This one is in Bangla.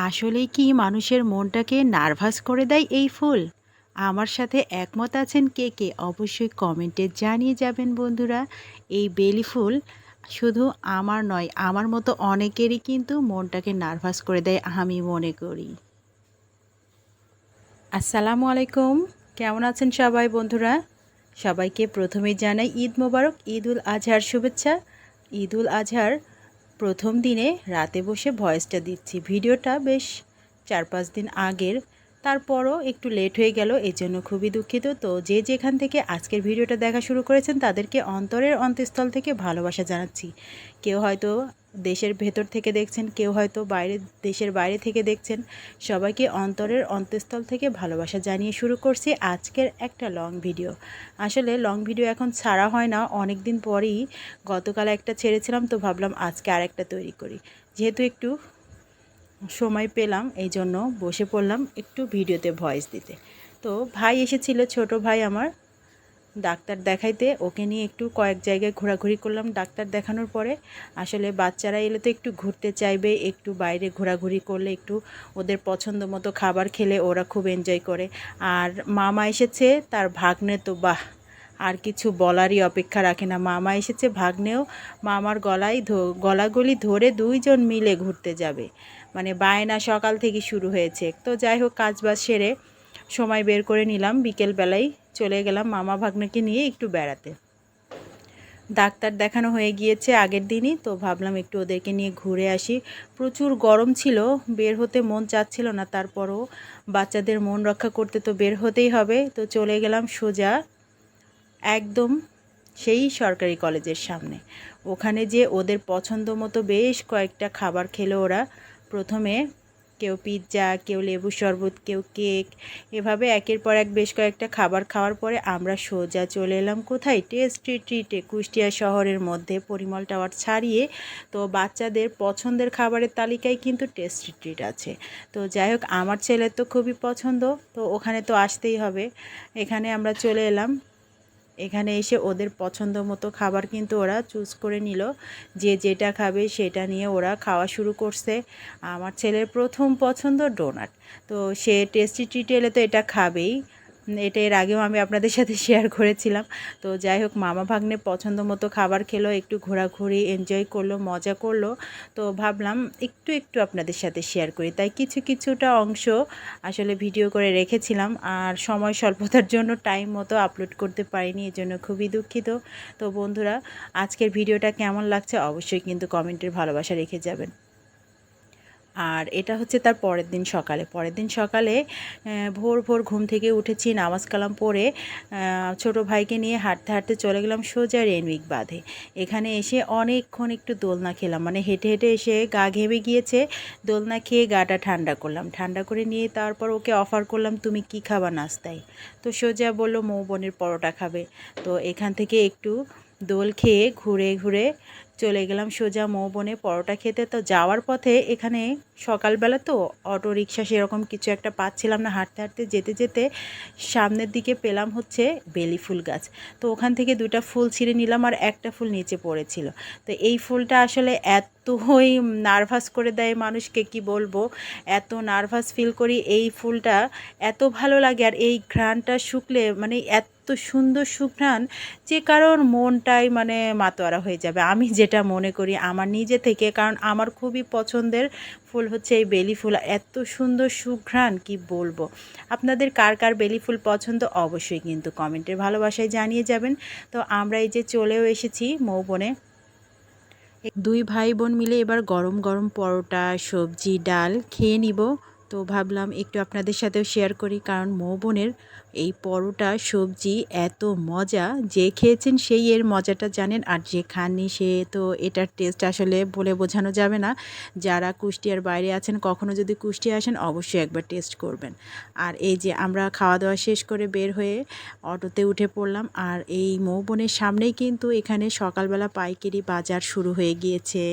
আসলেই কি মানুষের মনটাকে নার্ভাস করে দেয় এই ফুল? আমার সাথে একমত আছেন কে, কে? অবশ্যই কমেন্টে জানিয়ে যাবেন বন্ধুরা। এই বেলি ফুল শুধু আমার নয়, আমার মতো অনেকেরই কিন্তু মনটাকে নার্ভাস করে দেয় আমি মনে করি। আসসালামু আলাইকুম। কেমন আছেন সবাই বন্ধুরা? সবাইকে প্রথমেই জানাই ঈদ মোবারক, ঈদুল আজহার শুভেচ্ছা। ঈদুল আজহার প্রথম দিনে রাতে বসে ভয়েসটা দিচ্ছি। ভিডিওটা বেশ ৪-৫ দিন আগের, তারপরও একটু লেট হয়ে গেল, এজন্য খুবই দুঃখিত। তো যে যেখান থেকে আজকের ভিডিওটা দেখা শুরু করেছেন তাদেরকে অন্তরের অন্তঃস্থল থেকে ভালোবাসা জানাচ্ছি। কেউ হয়তো দেশের ভেতর থেকে দেখছেন, কেউ হয়তো দেশের বাইরে থেকে দেখছেন। সবাইকে অন্তরের অন্তঃস্থল থেকে ভালোবাসা জানিয়ে শুরু করছি আজকের একটা লং ভিডিও। আসলে লং ভিডিও এখন ছাড়া হয় না, অনেক দিন পরেই গতকাল একটা ছেড়েছিলাম, তো ভাবলাম আজকে আরেকটা তৈরি করি। যেহেতু একটু সময় পেলাম এই জন্য বসে পড়লাম একটু ভিডিওতে ভয়েস দিতে। তো ভাই এসেছিল, ছোট ভাই আমার, ডাক্তার দেখাইতে। ওকে নিয়ে একটু কয়েক জায়গায় ঘোরাঘুরি করলাম ডাক্তার দেখানোর পরে। আসলে বাচ্চারা এলে তো একটু ঘুরতে চাইবে, একটু বাইরে ঘোরাঘুরি করলে, একটু ওদের পছন্দ মতো খাবার খেলে ওরা খুব এনজয় করে। আর মামা এসেছে, তার ভাগ্নে তো বাহ, আর কিছু বলারই অপেক্ষা রাখে না। মামা এসেছে, ভাগ্নেও মামার গলাগলি ধরে দুইজন মিলে ঘুরতে যাবে, মানে বায়না সকাল থেকে শুরু হয়েছে। তো যাই হোক, কাজবাজ সেরে সময় বের করে নিলাম, বিকেলবেলায় চলে গেলাম মামা ভাগ্নেকে নিয়ে একটু বেড়াতে। ডাক্তার দেখানো হয়ে গিয়েছে আগের দিনই, তো ভাবলাম একটু ওদেরকে নিয়ে ঘুরে আসি। প্রচুর গরম ছিল, বের হতে মন চাচ্ছিল না, তারপরও বাচ্চাদের মন রক্ষা করতে তো বের হতেই হবে। তো চলে গেলাম সোজা একদম সেই সরকারি কলেজের সামনে। ওখানে যে ওদের পছন্দ মতো বেশ কয়েকটা খাবার খেলো ওরা। প্রথমে কেউ পিৎজা, কেউ লেবু শরবত, কেউ কেক, এভাবে একের পর এক বেশ কয়েকটা খাবার খাওয়ার পরে আমরা সোজা চলে এলাম কোথায়? টেস্টি ট্রিটে, কুষ্টিয়া শহরের মধ্যে পরিমল টাওয়ার ছাড়িয়ে। তো বাচ্চাদের পছন্দের খাবারের তালিকায় কিন্তু টেস্টি ট্রিট আছে। তো যাই হোক, আমার ছেলের তো খুবই পছন্দ, তো ওখানে তো আসতেই হবে। এখানে আমরা চলে এলাম। এখানে এসে ওদের পছন্দ মতো খাবার কিন্তু ওরা চুজ করে নিল, যে যেটা খাবে সেটা নিয়ে ওরা খাওয়া শুরু করছে। আমার ছেলের প্রথম পছন্দ ডোনাট, তো সে টেস্টি ট্রিট এলে তো এটা খাবেই। এটা এর আগেও আমি আপনাদের সাথে শেয়ার করেছিলাম। তো যাই হোক, মামা ভাগ্নে পছন্দ মতো খাবার খেলো, একটু ঘোরাঘুরি এনজয় করলো, মজা করলো। তো ভাবলাম একটু একটু আপনাদের সাথে শেয়ার করি, তাই কিছুটা অংশ আসলে ভিডিও করে রেখেছিলাম। আর সময় স্বল্পতার জন্য টাইম মতো আপলোড করতে পারিনি, এজন্য খুবই দুঃখিত। তো বন্ধুরা, আজকের ভিডিওটা কেমন লাগছে অবশ্যই কিন্তু কমেন্টের ভালোবাসা রেখে যাবেন। আর এটা হচ্ছে তার পরের দিন সকালে ভোর ভোর ঘুম থেকে উঠেছি, নামাজ কালাম পড়ে ছোট ভাইকে নিয়ে হাঁটতে হাঁটতে চলে গেলাম সোজা রেনউইক বাঁধে। এখানে এসে অনেকক্ষণ একটু দোলনা খেলাম, মানে হেঁটে হেঁটে এসে গা ঘেমে গিয়েছে, দোলনা খেয়ে গাটা ঠান্ডা করলাম। ঠান্ডা করে নিয়ে তারপর ওকে অফার করলাম, তুমি কি খাবা নাস্তায়? তো সোজা বললো মৌ বোনের পরোটা খাবে। তো এখান থেকে একটু দোল খেয়ে ঘুরে ঘুরে চলে গেলাম সোজা মৌবনে পরোটা খেতে। তো যাওয়ার পথে এখানে সকালবেলা তো অটো রিক্সা সেরকম কিছু একটা পাচ্ছিলাম না, হাঁটতে হাঁটতে যেতে যেতে সামনের দিকে পেলাম হচ্ছে বেলি ফুল গাছ। তো ওখান থেকে 2টা ফুল ছিঁড়ে নিলাম, আর একটা ফুল নিচে পড়েছিল। তো এই ফুলটা আসলে এতই নার্ভাস করে দেয় মানুষকে, কি বলবো, এত নার্ভাস ফিল করি। এই ফুলটা এত ভালো লাগে, আর এই ঘ্রাণটা শুকলে মানে এত সুন্দর সুঘ্রাণ, যে কারোর মনটাই মানে মাতোয়ারা হয়ে যাবে, আমি যেটা মনে করি আমার নিজে থেকে। কারণ আমার খুবই পছন্দের ফুল হচ্ছে এই বেলি ফুল, এত সুন্দর সুঘ্রাণ কি বলবো। আপনাদের কার কার বেলি ফুল পছন্দ অবশ্যই কিন্তু কমেন্টের ভালোবাসায় জানিয়ে যাবেন। তো আমরা এই যে চলেও এসেছি মৌবনে। 2 ভাই বোন মিলে এবার গরম গরম পরোটা, সবজি, ডাল খেয়ে নিব। তো ভাবলাম একটু আপনাদের সাথেও শেয়ার করি, কারণ মৌবনের এই পরোটা সবজি এত মজা, যে খেয়েছেন সেই এর মজাটা জানেন, আর যে খাননি সে তো এটার টেস্ট আসলে বলে বোঝানো যাবে না। যারা কুষ্টিয়ার বাইরে আছেন, কখনো যদি কুষ্টিয়া আসেন অবশ্যই একবার টেস্ট করবেন। আর এই যে আমরা খাওয়া দাওয়া শেষ করে বের হয়ে অটোতে উঠে পড়লাম। আর এই মৌবনের সামনেই কিন্তু এখানে সকালবেলা পাইকারি বাজার শুরু হয়ে গিয়েছে।